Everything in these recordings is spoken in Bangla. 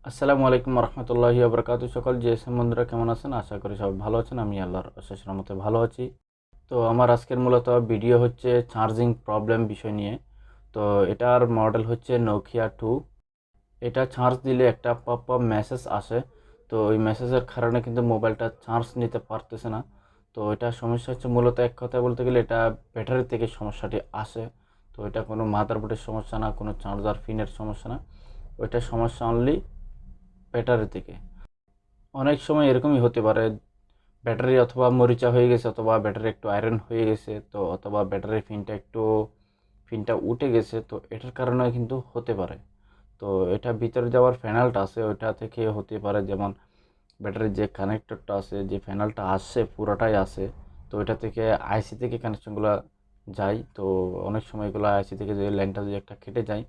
আসসালামু আলাইকুম রহমতুল্লাহি ওবরাকাতু। সকল জিএসএম বন্ধুরা কেমন আছেন? আশা করি সবাই ভালো আছেন। আমি আল্লাহর অশেষ রহমতে ভালো আছি। তো আমার আজকের মূলত ভিডিও হচ্ছে চার্জিং প্রবলেম বিষয় নিয়ে। তো এটার মডেল হচ্ছে নোকিয়া 2। এটা চার্জ দিলে একটা পপ আপ মেসেজ আসে। তো ওই মেসেজের কারণে কিন্তু মোবাইলটা চার্জ নিতে পারতেছে না। তো এটা সমস্যা হচ্ছে মূলত এক কথায় বলতে গেলে এটা ব্যাটারি থেকে সমস্যাটি আসে। তো এটা কোনো মাদারবোর্ডের সমস্যা না, কোনো চার্জার পিনের সমস্যা না, ওইটা সমস্যা অনলি ব্যাটারি থেকে। অনেক সময় এরকমই হতে পারে, ব্যাটারি অথবা মরিচা হয়ে গেছে, অথবা ব্যাটারি একটু আয়রন হয়ে গেছে, তো অথবা ব্যাটারির পিনটা উঠে গেছে, তো এটার কারণে কিন্তু হতে পারে। তো এটা ভিতরে যাওয়ার ফ্যানেলটা আছে ওইটা থেকে হতে পারে, যেমন ব্যাটারির যে কানেক্টরটা আছে, যে ফ্যানেলটা আসে পুরোটাই আসে, তো ওইটা থেকে আইসি থেকে কানেকশনগুলো যায়। তো অনেক সময় এগুলো আইসি থেকে যে লাইনটা যদি একটা কেটে যায়,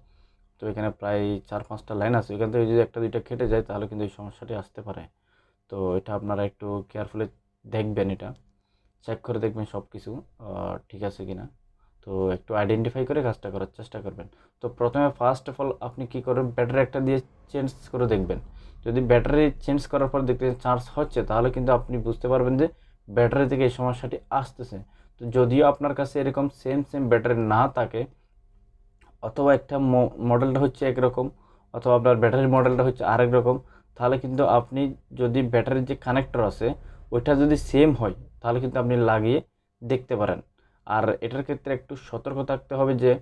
তো এখানে প্রায় 4-5টা লাইন আছে, ওইখান থেকে যদি একটা দুইটা কেটে যায় তাহলে কিন্তু এই সমস্যাটি আসতে পারে। তো এটা আপনারা একটু কেয়ারফুলি দেখবেন, এটা চেক করে দেখবেন সব কিছু ঠিক আছে কি না। তো একটু আইডেন্টিফাই করে কাজটা করার চেষ্টা করবেন। তো প্রথমে ফার্স্ট অফ অল আপনি কী করবেন, ব্যাটারি একটা দিয়ে চেঞ্জ করে দেখবেন। যদি ব্যাটারি চেঞ্জ করার পর দেখতে চার্জ হচ্ছে, তাহলে কিন্তু আপনি বুঝতে পারবেন যে ব্যাটারি থেকে এই সমস্যাটি আসতেছে। তো যদিও আপনার কাছে এরকম সেম ব্যাটারি না থাকে, অথবা একটা মডেলটা হচ্ছে একরকম, অথবা আপনার ব্যাটারির মডেলটা হচ্ছে আরেক রকম, তাহলে কিন্তু আপনি যদি ব্যাটারির যে কানেক্টর আছে ওইটা যদি সেম হয়, তাহলে কিন্তু আপনি লাগিয়ে দেখতে পারেন। আর এটার ক্ষেত্রে একটু সতর্ক থাকতে হবে যে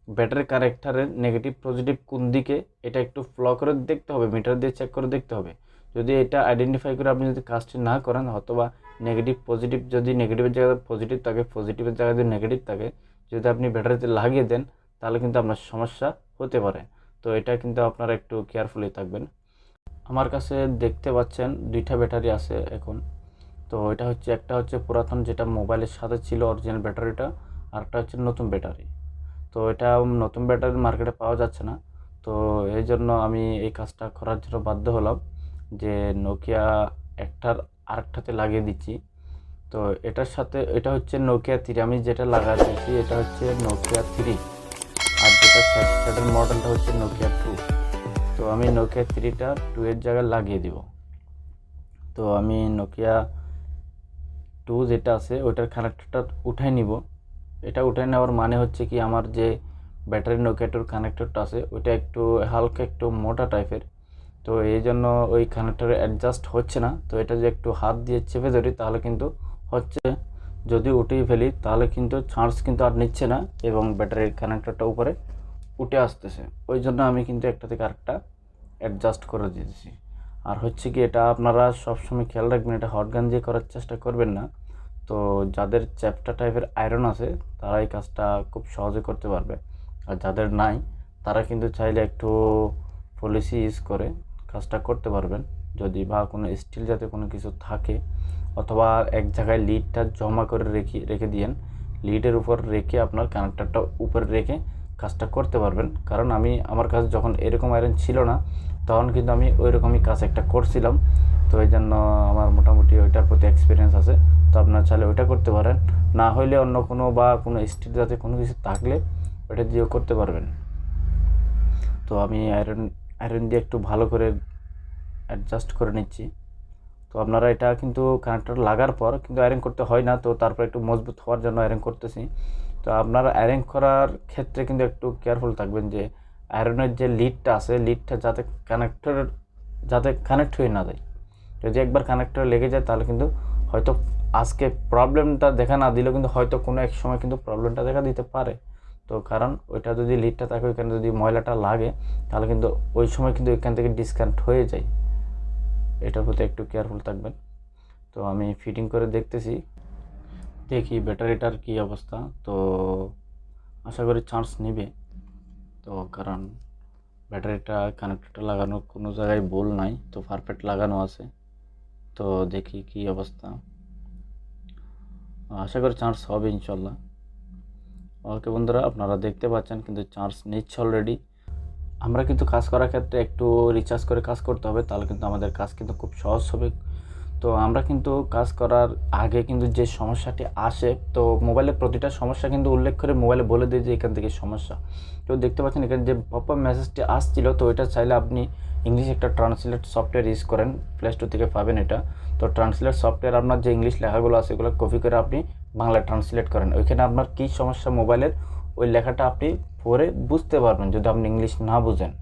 ব্যাটারি কানেক্টরের নেগেটিভ পজিটিভ কোন দিকে, এটা একটু ফ্লো করে দেখতে হবে, মিটার দিয়ে চেক করে দেখতে হবে। যদি এটা আইডেন্টিফাই করে আপনি যদি কাজটি না করেন, অথবা নেগেটিভ পজিটিভ, যদি নেগেটিভের জায়গায় পজিটিভ থাকে, পজিটিভের জায়গায় যদি নেগেটিভ থাকে, যদি আপনি ব্যাটারিতে লাগিয়ে দেন, তাহলে কিন্তু আপনার সমস্যা হতে পারে। তো এটা কিন্তু আপনারা একটু কেয়ারফুলি থাকবেন। আমার কাছে দেখতে পাচ্ছেন দুইটা ব্যাটারি আছে এখন। তো এটা হচ্ছে, একটা হচ্ছে পুরাতন যেটা মোবাইলের সাথে ছিল অরিজিনাল ব্যাটারিটা, আর একটা হচ্ছে নতুন ব্যাটারি। তো এটা নতুন ব্যাটারি মার্কেটে পাওয়া যাচ্ছে না। তো এই জন্য আমি এই কাজটা করার জন্য বাধ্য হলাম যে নোকিয়া একটার আরেকটাতে লাগিয়ে দিচ্ছি। তো এটার সাথে, এটা হচ্ছে নোকিয়া 3, আমি যেটা লাগাচ্ছি এটা হচ্ছে নোকিয়া 3, আর যেটা সেটার মডেলটা হচ্ছে নোকিয়া 2। তো আমি নোকিয়া 3টা 2 এর জায়গায় লাগিয়ে দিব। তো আমি নোকিয়া 2 যেটা আছে ওইটার কানেক্টরটা উঠাই নিব। এটা উঠাই নেওয়ার মানে হচ্ছে কি, আমার যে ব্যাটারি নোকিয়া 2 কানেক্টরটা আছে ওইটা একটু হালকা একটু মোটা টাইপের। তো এই জন্য ওই কানেক্টরে অ্যাডজাস্ট হচ্ছে না। তো এটা যে একটু হাত দিয়ে চেপে ধরি তাহলে কিন্তু হচ্ছে। যদি উঠিয়ে ফেলি তাহলে কিন্তু চার্জ কিন্তু আর নিচ্ছে না, এবং ব্যাটারির কানেক্টরটা উপরে উঠে আসতেছে। ওই জন্য আমি কিন্তু একটা থেকে আরেকটা অ্যাডজাস্ট করে দিয়েছি। আর হচ্ছে কি, এটা আপনারা সবসময় খেয়াল রাখবেন, এটা হট গান দিয়ে করার চেষ্টা করবেন না। তো যাদের চ্যাপ্টা টাইপের আয়রন আছে তারা এই কাজটা খুব সহজে করতে পারবে। আর যাদের নাই তারা কিন্তু চাইলে একটু পলিসি ইউজ করে কাজটা করতে পারবেন। যদি বা কোনো স্টিল যাতে কোনো কিছু থাকে, অথবা এক জায়গায় লিডটা জমা করে রেখে দিয়েন, লিডের উপর রেখে আপনার কানেক্টরটা উপরে রেখে কাজটা করতে পারবেন। কারণ আমার কাছে যখন এরকম আয়রন ছিল না, তখন কিন্তু আমি ওই রকমই কাজ একটা করছিলাম। তো এই জন্য আমার মোটামুটি ওইটার প্রতি এক্সপিরিয়েন্স আছে। তো আপনারা চাইলে ওইটা করতে পারেন, না হইলে অন্য কোনো বা কোনো স্টিল যাতে কোনো কিছু থাকলে ওইটা দিয়েও করতে পারবেন। তো আমি আয়রন দিয়ে একটু ভালো করে অ্যাডজাস্ট করে নিচ্ছি। তো আপনারা এটা কিন্তু কানেক্টর লাগার পর কিন্তু আয়রন করতে হয় না, তো তারপর একটু মজবুত হওয়ার জন্য আয়রন করতেছি। তো আপনারা আয়রন করার ক্ষেত্রে কিন্তু একটু কেয়ারফুল থাকবেন যে আয়রনের যে লিডটা আছে, লিডটা যাতে কানেক্ট হয়ে না যায়। যদি একবার কানেক্টর লেগে যায় তাহলে কিন্তু হয়তো আজকে প্রবলেমটা দেখা না দিলেও কিন্তু হয়তো কোনো এক সময় কিন্তু প্রবলেমটা দেখা দিতে পারে। তো কারণ ওইটা যদি লিডটা থাকে, ওইখানে যদি ময়লাটা লাগে, তাহলে কিন্তু ওই সময় কিন্তু ওইখান থেকে ডিসকানেক্ট হয়ে যায়। এটার প্রতি একটু কেয়ারফুল থাকবেন। তো আমি ফিটিং করে দেখতেছি, দেখি ব্যাটারিটার কী অবস্থা। তো আশা করি চার্জ নেবে। তো কারণ ব্যাটারিটা কানেক্টরটা লাগানো কোনো জায়গায় ভুল নাই, তো পারফেক্ট লাগানো আছে। তো দেখি কী অবস্থা, আশা করি চার্জ হবে ইনশাল্লাহ। ওকে বন্ধুরা, আপনারা দেখতে পাচ্ছেন কিন্তু চার্জ নিচ্ছে অলরেডি। আমরা কিন্তু কাজ করার ক্ষেত্রে একটু রিচার্জ করে কাজ করতে হবে, তাহলে কিন্তু আমাদের কাজ কিন্তু খুব সহজ হবে। তো আমরা কিন্তু কাজ করার আগে কিন্তু যে সমস্যাটি আসে, তো মোবাইলের প্রতিটা সমস্যা কিন্তু উল্লেখ করে মোবাইলে বলে দিই যে এখান থেকে সমস্যা। তো দেখতে পাচ্ছেন এখানে যে পপ আপ মেসেজটি আসছিল, তো এটা চাইলে আপনি ইংলিশ একটা ট্রান্সলেট সফটওয়্যার ইউজ করেন, প্লে স্টোর থেকে পাবেন এটা। তো ট্রান্সলেট সফটওয়্যার আপনার যে ইংলিশ লেখাগুলো আছে এগুলো কপি করে আপনি বাংলা ট্রান্সলেট করেন। ওইখানে আপনার কী সমস্যা মোবাইলের ওই লেখাটা আপনি পড়ে বুঝতে পারবেন যদি আপনি ইংলিশ না বুঝেন।